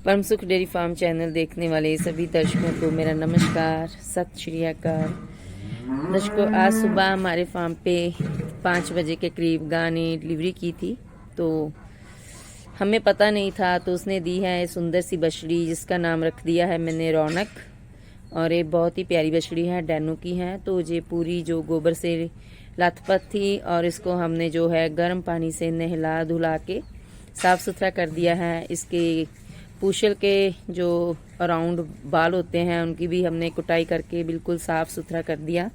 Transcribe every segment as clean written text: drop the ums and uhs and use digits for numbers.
परम सुख dairy farm channel देखने वाले सभी दर्शकों को मेरा नमस्कार, सत श्री अकाल। दर्शकों, आज सुबह हमारे फार्म पे 5 बजे के करीब गाय ने डिलीवरी की थी, तो हमें पता नहीं था, तो उसने दी है सुंदर सी बछड़ी जिसका नाम रख दिया है मैंने रौनक। और ये बहुत ही प्यारी बछड़ी है, डैनू की है। तो ये पूरी जो गोबर से लथपथ थी और इसको हमने जो है गर्म पानी से नहला धुला के साफ़ सुथरा कर दिया है। इसके पूछल के जो अराउंड बाल होते हैं उनकी भी हमने कुटाई करके बिल्कुल साफ सुथरा कर दिया,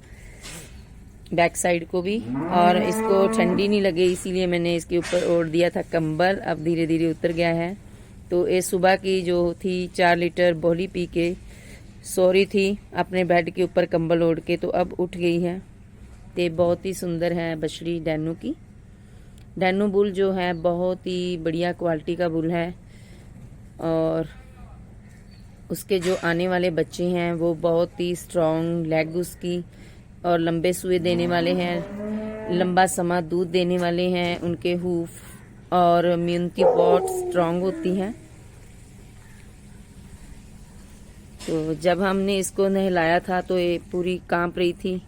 बैक साइड को भी। और इसको ठंडी नहीं लगे इसीलिए मैंने इसके ऊपर ओढ़ दिया था कंबल, अब धीरे धीरे उतर गया है। तो ये सुबह की जो थी 4 लीटर बोली पी के सो रही थी अपने बेड के ऊपर कंबल ओढ़ के, तो अब उठ गई है। तो बहुत ही सुंदर है बछड़ी डैनू की। डैनू बुल जो है बहुत ही बढ़िया क्वालिटी का बुल है और उसके जो आने वाले बच्चे हैं वो बहुत ही स्ट्रॉन्ग लेग उसकी और लंबे सुए देने वाले हैं, लंबा समय दूध देने वाले हैं। उनके हूफ और इम्यूनिटी बहुत स्ट्रॉन्ग होती हैं। तो जब हमने इसको नहलाया था तो ये पूरी कांप रही थी,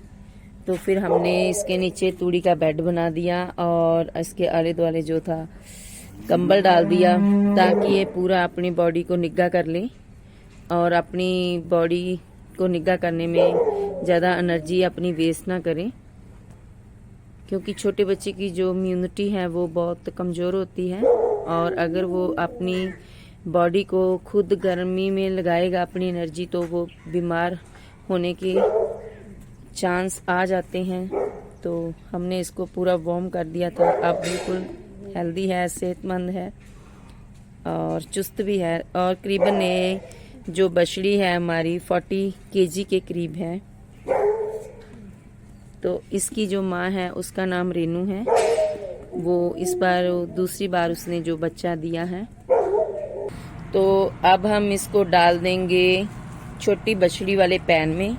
तो फिर हमने इसके नीचे तूड़ी का बेड बना दिया और इसके आले दुआले जो था कंबल डाल दिया, ताकि ये पूरा अपनी बॉडी को निग्गा कर ले और अपनी बॉडी को निग्गा करने में ज़्यादा एनर्जी अपनी वेस्ट ना करें, क्योंकि छोटे बच्चे की जो इम्यूनिटी है वो बहुत कमज़ोर होती है। और अगर वो अपनी बॉडी को खुद गर्मी में लगाएगा अपनी एनर्जी, तो वो बीमार होने के चांस आ जाते हैं। तो हमने इसको पूरा वार्म कर दिया था, अब बिल्कुल हेल्दी है, सेहतमंद है और चुस्त भी है। और करीबन ये जो बछड़ी है हमारी 40 केजी के करीब है। तो इसकी जो माँ है उसका नाम रेनू है। वो इस बार दूसरी बार उसने जो बच्चा दिया है। तो अब हम इसको डाल देंगे छोटी बछड़ी वाले पैन में।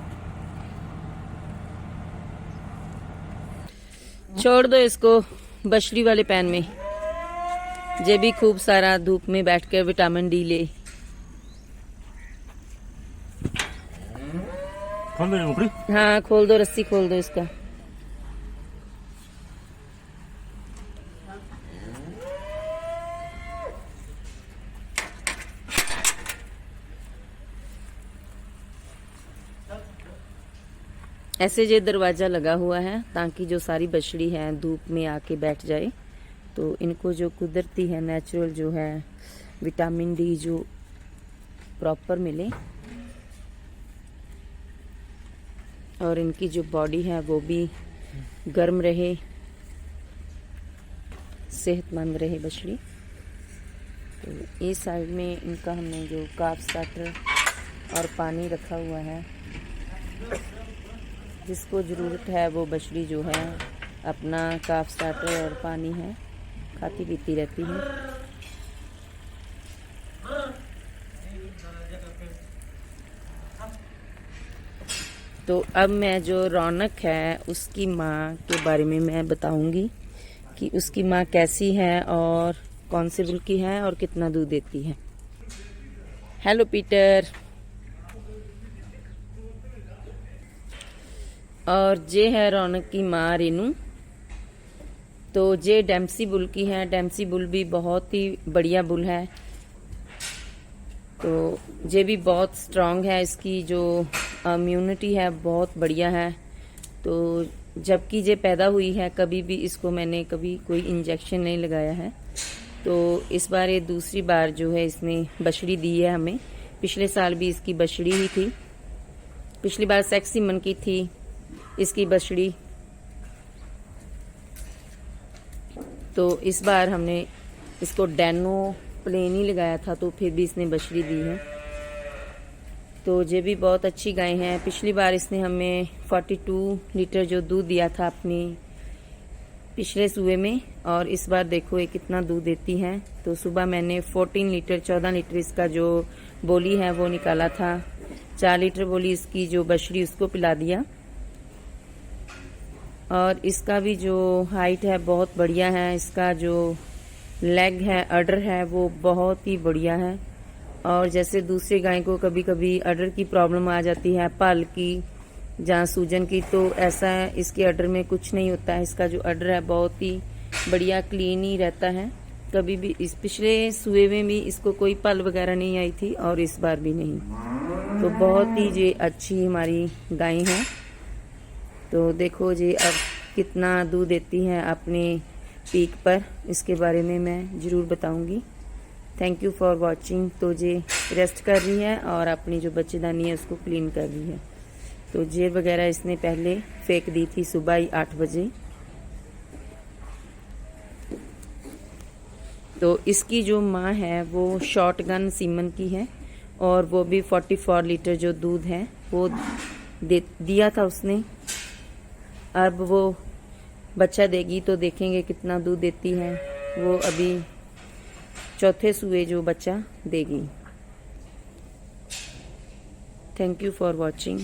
छोड़ दो इसको बछड़ी वाले पैन में, जे भी खूब सारा धूप में बैठकर विटामिन डी ले। खोल दो ऊपरी। हाँ खोल दो, रस्सी खोल दो इसका। ऐसे ये दरवाजा लगा हुआ है ताकि जो सारी बछड़ी है धूप में आके बैठ जाए, तो इनको जो कुदरती है नेचुरल जो है विटामिन डी जो प्रॉपर मिले और इनकी जो बॉडी है वो भी गर्म रहे, सेहतमंद रहे बछड़ी। तो इस साइड में इनका हमने जो काफ स्टार्टर और पानी रखा हुआ है, जिसको ज़रूरत है वो बछड़ी जो है अपना काफ स्टार्टर और पानी है खाती पीती रहती है। तो अब मैं जो रौनक है उसकी माँ के बारे में मैं बताऊंगी कि उसकी माँ कैसी है और कौन से बुल की है और कितना दूध देती है। Hello Peter. और ये है रौनक की माँ रेनू। तो ये डेम्सी बुल की है। डेम्सी बुल भी बहुत ही बढ़िया बुल है, तो ये भी बहुत स्ट्रांग है। इसकी जो इम्यूनिटी है बहुत बढ़िया है। तो जबकि ये पैदा हुई है कभी भी इसको मैंने कभी कोई इंजेक्शन नहीं लगाया है। तो इस बार ये दूसरी बार जो है इसने बछड़ी दी है हमें। पिछले साल भी इसकी बछड़ी ही थी, पिछली बार सेक्सी मन की थी इसकी बछड़ी। तो इस बार हमने इसको डैनो प्लेन ही लगाया था, तो फिर भी इसने बछड़ी दी है। तो ये भी बहुत अच्छी गाय है। पिछली बार इसने हमें 42 लीटर जो दूध दिया था अपनी पिछले सुबह में, और इस बार देखो ये कितना दूध देती है। तो सुबह मैंने 14 लीटर इसका जो बोली है वो निकाला था। 4 लीटर बोली इसकी जो बछड़ी उसको पिला दिया। और इसका भी जो हाइट है बहुत बढ़िया है। इसका जो लेग है, अडर है, वो बहुत ही बढ़िया है और जैसे दूसरी गाय को कभी कभी अडर की प्रॉब्लम आ जाती है, पाल की, जहाँ सूजन की, तो ऐसा है इसके अडर में कुछ नहीं होता है। इसका जो अडर है बहुत ही बढ़िया क्लीन ही रहता है। कभी भी इस पिछले सुए में भी इसको कोई पल वगैरह नहीं आई थी और इस बार भी नहीं। तो बहुत ही ये अच्छी हमारी गाय है। तो देखो जी अब कितना दूध देती है अपने पीक पर, इसके बारे में मैं ज़रूर बताऊंगी। Thank you for watching. तो ये रेस्ट कर रही है और अपनी जो बच्चेदानी है उसको क्लीन कर रही है। तो जेर वगैरह इसने पहले फेंक दी थी सुबह ही 8 बजे। तो इसकी जो माँ है वो शॉटगन सीमन की है और वो भी 44 लीटर जो दूध है वो दिया था उसने। अब वो बच्चा देगी तो देखेंगे कितना दूध देती है। वो अभी चौथे सुए जो बच्चा देगी। Thank you for watching.